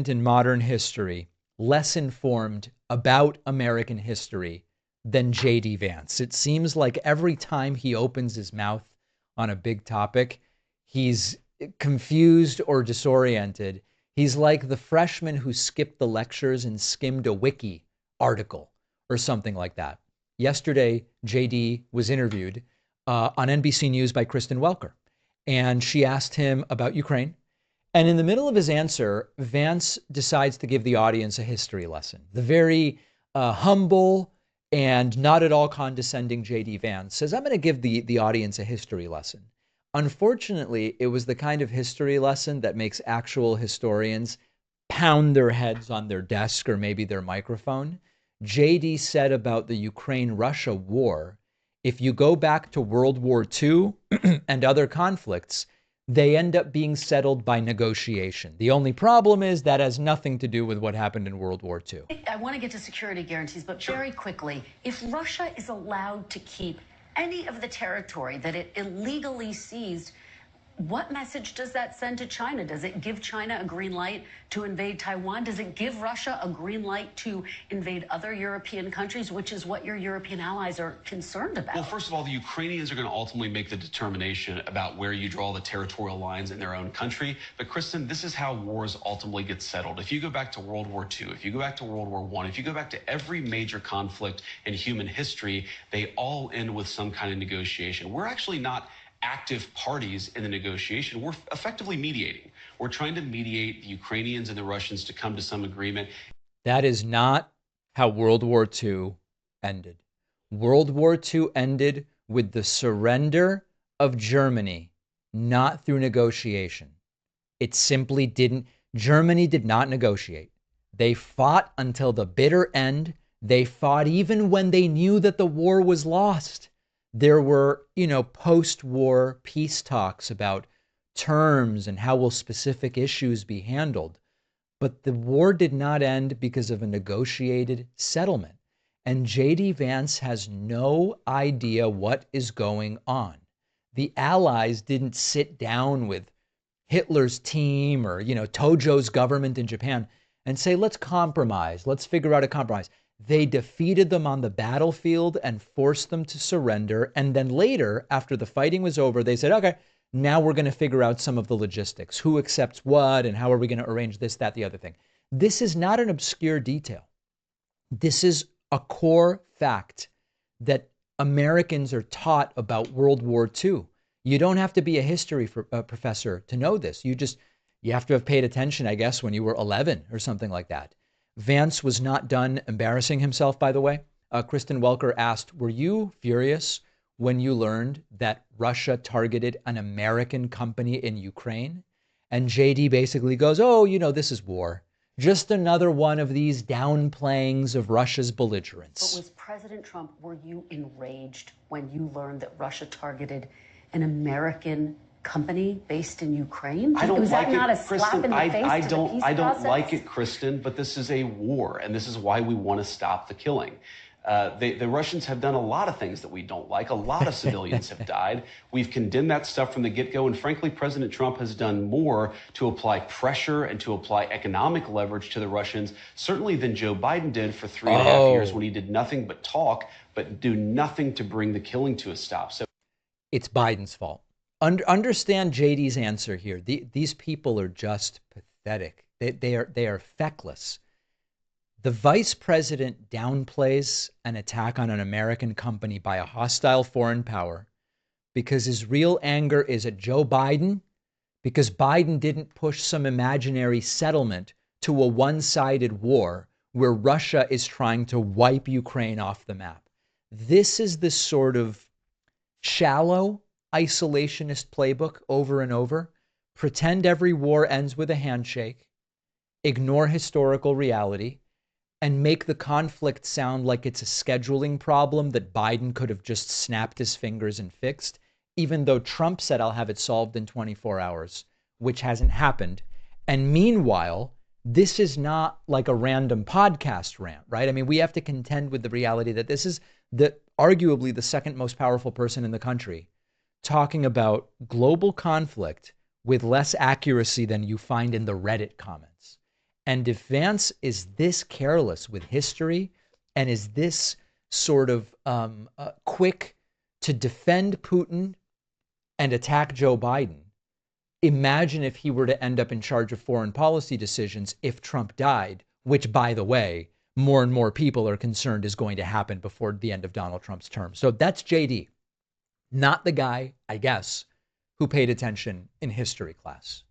in modern history less informed about American history than J.D. Vance. It seems like every time he opens his mouth on a big topic, he's confused or disoriented. He's like the freshman who skipped the lectures and skimmed a wiki article or something like that. Yesterday, JD was interviewed on NBC News by Kristen Welker, and she asked him about Ukraine. And in the middle of his answer, Vance decides to give the audience a history lesson. The very humble and not at all condescending JD Vance says, I'm going to give the audience a history lesson. Unfortunately, it was the kind of history lesson that makes actual historians pound their heads on their desk or maybe their microphone. JD said about the Ukraine-Russia war, if you go back to World War II and other conflicts, they end up being settled by negotiation. The only problem is that has nothing to do with what happened in World War II. I want to get to security guarantees, but very quickly, if Russia is allowed to keep any of the territory that it illegally seized, what message does that send to China? Does it give China a green light to invade Taiwan? Does it give Russia a green light to invade other European countries, which is what your European allies are concerned about? Well, first of all, the Ukrainians are going to ultimately make the determination about where you draw the territorial lines in their own country. But Kristen, this is how wars ultimately get settled. If you go back to World War II, if you go back to World War I, if you go back to every major conflict in human history, they all end with some kind of negotiation. We're actually not active parties in the negotiation. We're effectively mediating. We're trying to mediate the Ukrainians and the Russians to come to some agreement. That is not how World War II ended. World War II ended with the surrender of Germany, not through negotiation. It simply didn't. Germany did not negotiate. They fought until the bitter end. They fought even when they knew that the war was lost. There were, post-war peace talks about terms and how will specific issues be handled. But the war did not end because of a negotiated settlement. And J.D. Vance has no idea what is going on. The Allies didn't sit down with Hitler's team or, Tojo's government in Japan and say, let's compromise. Let's figure out a compromise. They defeated them on the battlefield and forced them to surrender. And then later, after the fighting was over, they said, okay, now we're going to figure out some of the logistics. Who accepts what and how are we going to arrange this, that, the other thing. This is not an obscure detail. This is a core fact that Americans are taught about World War II. You don't have to be a history professor to know this. You have to have paid attention, I guess, when you were 11 or something like that. Vance was not done embarrassing himself, by the way. Kristen Welker asked, were you furious when you learned that Russia targeted an American company in Ukraine? And JD basically goes, oh, this is war. Just another one of these downplayings of Russia's belligerence. But was President Trump, were you enraged when you learned that Russia targeted an American company based in Ukraine? I don't was like that not it, a slap Kristen. in the face I to the don't. peace I don't process? like it, Kristen. But this is a war, and this is why we want to stop the killing. The Russians have done a lot of things that we don't like. A lot of civilians have died. We've condemned that stuff from the get-go. And frankly, President Trump has done more to apply pressure and to apply economic leverage to the Russians, certainly than Joe Biden did for 3.5 years when he did nothing but talk, but do nothing to bring the killing to a stop. So it's Biden's fault. Understand JD's answer here. These people are just pathetic. They are feckless. The vice president downplays an attack on an American company by a hostile foreign power because his real anger is at Joe Biden, because Biden didn't push some imaginary settlement to a one-sided war where Russia is trying to wipe Ukraine off the map. This is the sort of shallow isolationist playbook over and over. Pretend every war ends with a handshake, ignore historical reality, and make the conflict sound like it's a scheduling problem that Biden could have just snapped his fingers and fixed, even though Trump said, I'll have it solved in 24 hours, which hasn't happened. And meanwhile, this is not like a random podcast rant, right? I mean, we have to contend with the reality that this is arguably the second most powerful person in the country talking about global conflict with less accuracy than you find in the Reddit comments. And if Vance is this careless with history and is this sort of quick to defend Putin and attack Joe Biden, imagine if he were to end up in charge of foreign policy decisions if Trump died, which, by the way, more and more people are concerned is going to happen before the end of Donald Trump's term. So that's JD, not the guy, I guess, who paid attention in history class.